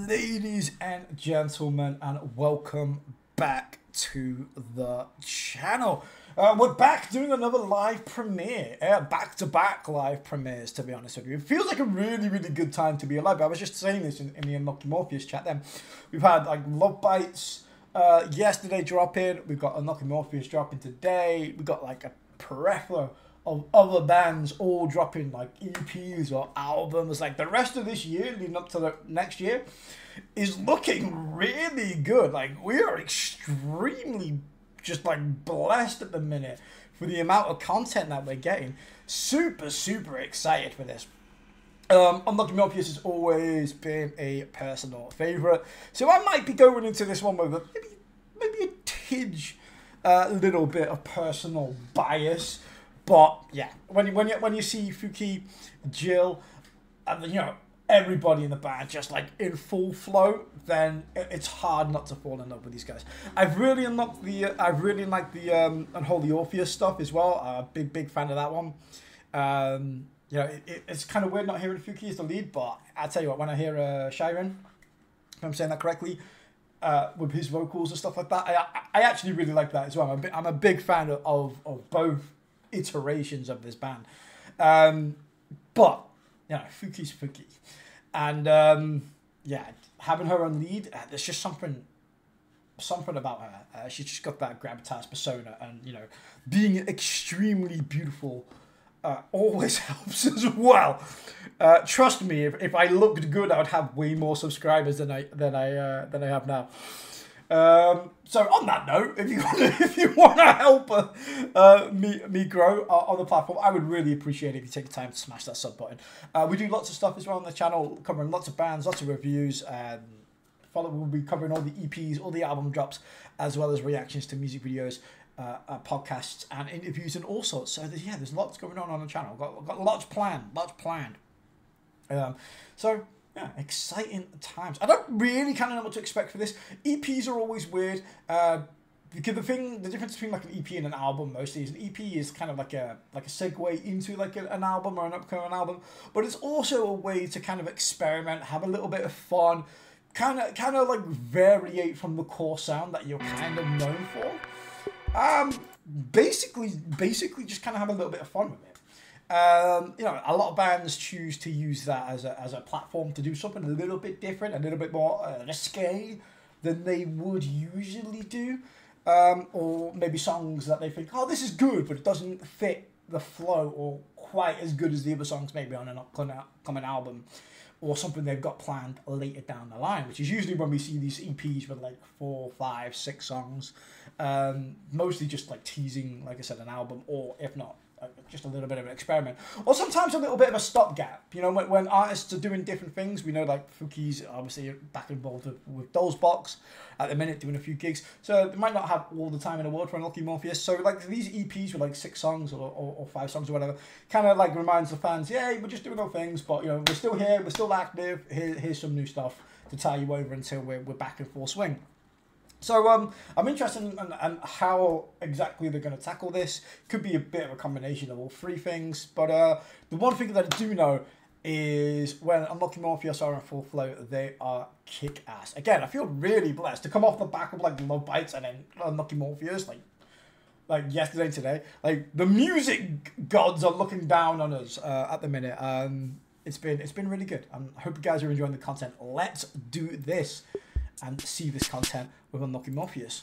Ladies and gentlemen, and welcome back to the channel. We're back doing another live premiere, back-to-back live premieres, to be honest with you. It feels like a really, really good time to be alive. I was just saying this in the Unlucky Morpheus chat then. We've had like Love Bites yesterday dropping, we've got Unlucky Morpheus dropping today, we've got like a plethora of other bands all dropping like EPs or albums. Like the rest of this year leading up to the next year is looking really good. Like we are extremely just like blessed at the minute for the amount of content that we're getting. Super excited for this. Unlucky Morpheus has always been a personal favourite, so I might be going into this one with maybe a tinge, little bit of personal bias. But yeah, when you see Fuki, Jill, and you know everybody in the band just like in full flow, then it's hard not to fall in love with these guys. I've really like the Unholy Orpheus stuff as well. I'm a big fan of that one. You know, it's kind of weird not hearing Fuki as the lead, but I tell you what, when I hear Sekai-Rinne, if I'm saying that correctly, with his vocals and stuff like that, I actually really like that as well. I'm a big fan of both iterations of this band, but you know, Fuki's Fuki, and yeah, having her on lead, there's just something about her. She's just got that gravitas persona, and you know, being extremely beautiful always helps as well. Trust me, if I looked good, I would have way more subscribers than I have now. So on that note, if you want to help me grow on the platform, I would really appreciate it if you take the time to smash that sub button. We do lots of stuff as well on the channel, covering lots of bands, lots of reviews. We'll be covering all the EPs, all the album drops, as well as reactions to music videos, podcasts, and interviews, and all sorts. So there's lots going on the channel. Got lots planned. So. Yeah, exciting times. I don't really kind of know what to expect for this. EPs are always weird. Because the difference between like an EP and an album mostly is an EP is kind of like a segue into like an album or an upcoming album, but it's also a way to kind of experiment, have a little bit of fun, kind of like variate from the core sound that you're kind of known for. Basically just kind of have a little bit of fun with it. You know, a lot of bands choose to use that as a platform to do something a little bit different, a little bit more risque than they would usually do, or maybe songs that they think, oh, this is good, but it doesn't fit the flow or quite as good as the other songs maybe on an upcoming album, or something they've got planned later down the line, which is usually when we see these EPs with like 4, 5, 6 songs, mostly just like teasing, like I said, an album, or if not, just a little bit of an experiment, or sometimes a little bit of a stopgap. You know, when artists are doing different things, we know like Fuki's obviously back involved with Doll's Box at the minute, doing a few gigs, so they might not have all the time in the world for Unlucky Morpheus. So like these EPs with like 6 songs or 5 songs or whatever, kind of like reminds the fans, yeah, we're just doing our things, but you know, we're still here, we're still active. Here's some new stuff to tie you over until we're back in full swing. So I'm interested in how exactly they're going to tackle this. Could be a bit of a combination of all 3 things, but the one thing that I do know is when Unlucky Morpheus are in full flow, they are kick-ass. Again, I feel really blessed to come off the back of like Love Bites and then Unlucky Morpheus like yesterday and today. Like the music gods are looking down on us at the minute. It's been really good. I hope you guys are enjoying the content. Let's do this and see this content with Unlucky Morpheus.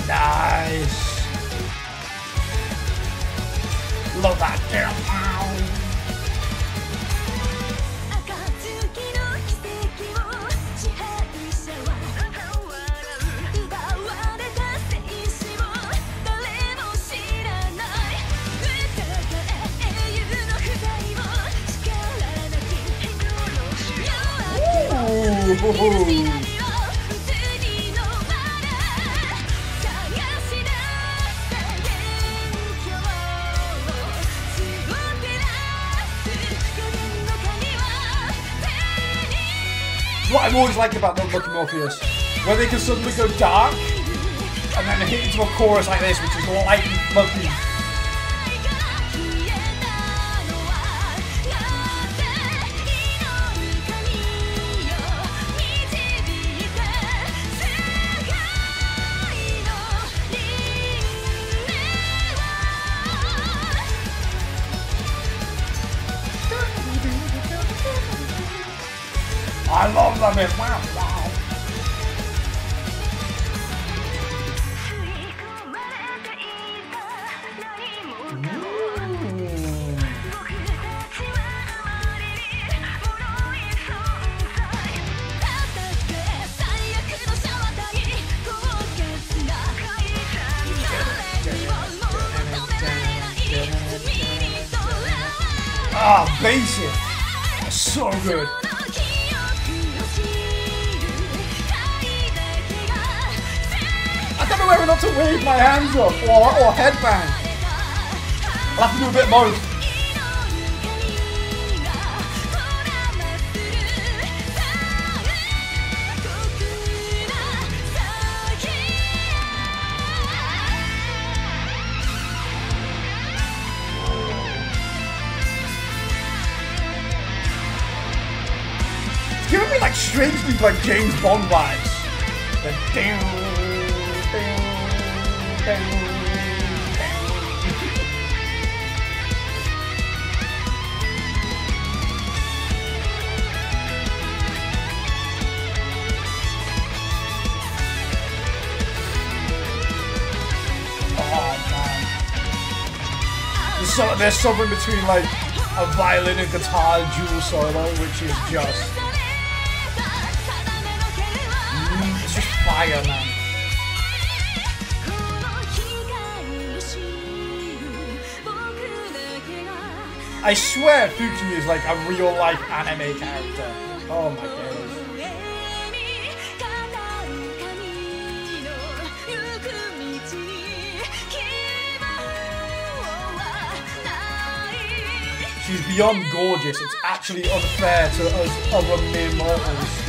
Nice. Love that girl. What I've always liked about Unlucky Morpheus where they can suddenly go dark and then hit into a chorus like this, which is light and fluffy. I love them. Wow, wow. Ah, basic. So good. I don't know whether or not to wave my hands up or headbang. I'll have to do a bit of both. It's giving me like strangely like James Bond vibes. The ding. There's something between like a violin and guitar dual solo, which is just it's just fire, man. I swear Fuki is like a real life anime character. Oh my god. She's beyond gorgeous. It's actually unfair to us other mere mortals.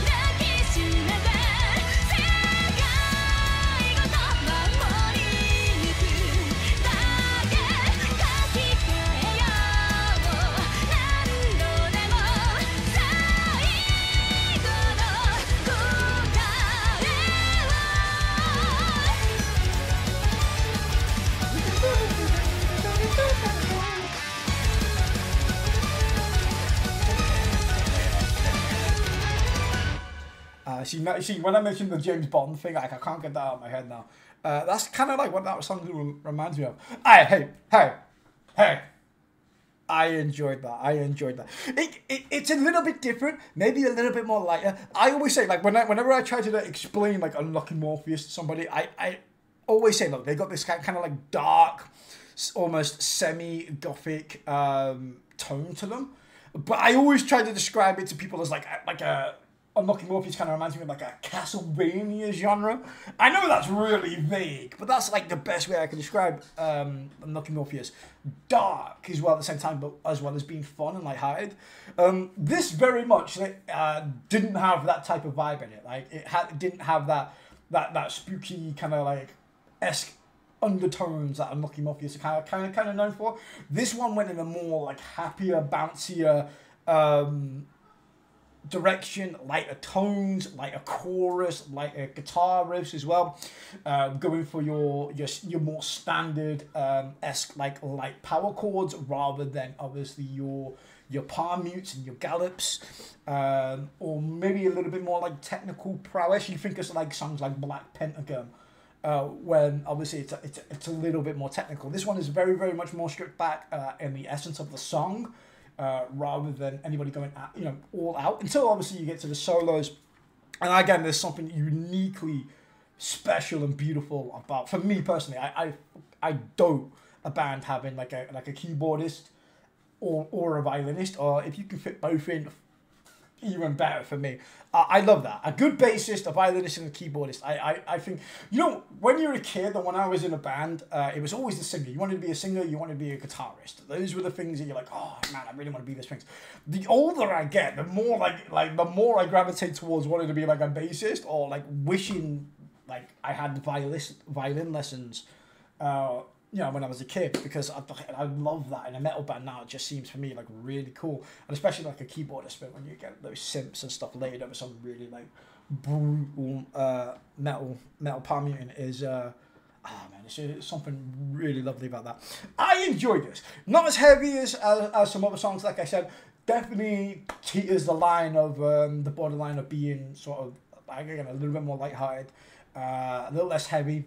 See, when I mentioned the James Bond thing, like I can't get that out of my head now. That's kind of like what that song reminds me of. Hey. I enjoyed that. It's a little bit different, maybe a little bit more lighter. I always say, like, whenever I try to explain like Unlucky Morpheus to somebody, I always say, look, they got this kind of like dark, almost semi-gothic tone to them. But I always try to describe it to people as like a Unlucky Morpheus kind of reminds me of like a Castlevania genre. I know that's really vague, but that's like the best way I can describe Unlucky Morpheus. Dark as well at the same time, but as well as being fun and lighthearted. This very much didn't have that type of vibe in it. Like it didn't have that spooky kind of like esque undertones that Unlucky Morpheus are kind of known for. This one went in a more like happier, bouncier direction, lighter tones, lighter chorus, lighter guitar riffs as well. Going for your more standard esque like light power chords rather than obviously your palm mutes and your gallops, or maybe a little bit more like technical prowess. You think of like songs like Black Pentagon, when obviously it's a little bit more technical. This one is very, very much more stripped back in the essence of the song. Rather than anybody going all out until obviously you get to the solos, and again there's something uniquely special and beautiful about. For me personally, I dote a band having like a keyboardist or a violinist, or if you can fit both in, even better for me. I love that. A good bassist, a violinist, and a keyboardist. I think, you know, when you're a kid and when I was in a band, it was always the singer. You wanted to be a singer, you wanted to be a guitarist. Those were the things that you're like, oh man, I really want to be these things. The older I get, the more like the more I gravitate towards wanting to be like a bassist, or like wishing like I had violin lessons. You know, when I was a kid, because I love that in a metal band now. It just seems for me like really cool, and especially like a keyboardist, but when you get those synths and stuff laid over some really like brutal metal palm muting is man, it's something really lovely about that. I enjoyed this. Not as heavy as some other songs, like I said. Definitely teeters the line of the borderline of being sort of like, again, a little bit more lighthearted, a little less heavy.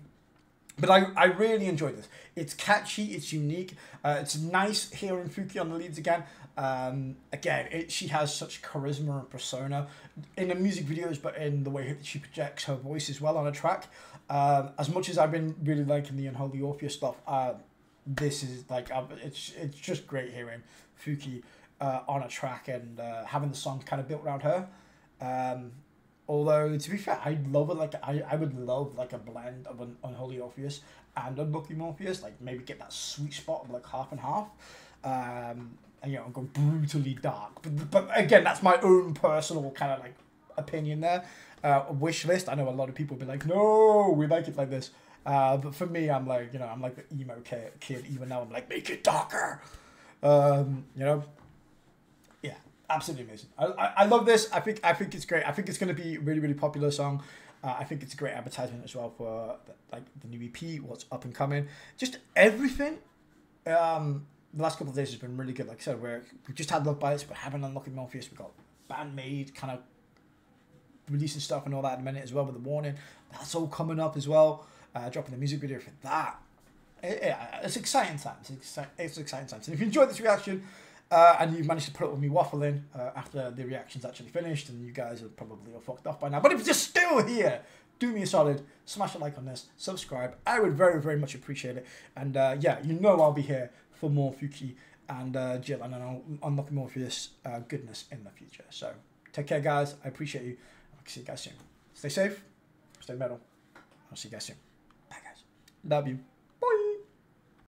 But I really enjoyed this. It's catchy, it's unique. It's nice hearing Fuki on the leads again. Again, she has such charisma and persona in the music videos, but in the way that she projects her voice as well on a track. As much as I've been really liking the Unholy Orpheus stuff, this is like, it's just great hearing Fuki on a track and having the song kind of built around her. Although, to be fair, I love it. Like I would love like a blend of an Unholy Orpheus and Unlucky Morpheus. Like maybe get that sweet spot of like half and half. And you know, go brutally dark. But again, that's my own personal kind of like opinion there. Wish list. I know a lot of people will be like, no, we like it like this. But for me, I'm like, you know, I'm like the emo kid. Even now, I'm like, make it darker. You know. Absolutely amazing. I love this. I think it's great. I think it's going to be a really, really popular song. I think it's a great advertisement as well for like the new EP, what's up and coming. Just everything. The last couple of days has been really good. Like I said, we've just had Love Bites, but haven't Unlucky Morpheus. We've got Bandmade kind of releasing stuff and all that in a minute as well with the Warning. That's all coming up as well. Dropping the music video for that. It's exciting times. It's exciting times. And if you enjoyed this reaction, and you've managed to put up with me waffling after the reaction's actually finished, and you guys are probably all fucked off by now. But if you're still here, do me a solid, smash a like on this, subscribe. I would very, very much appreciate it. And yeah, you know I'll be here for more Fuki and Jill and Unlucky Morpheus goodness in the future. So take care, guys. I appreciate you. I'll see you guys soon. Stay safe, stay metal. I'll see you guys soon. Bye, guys. Love you.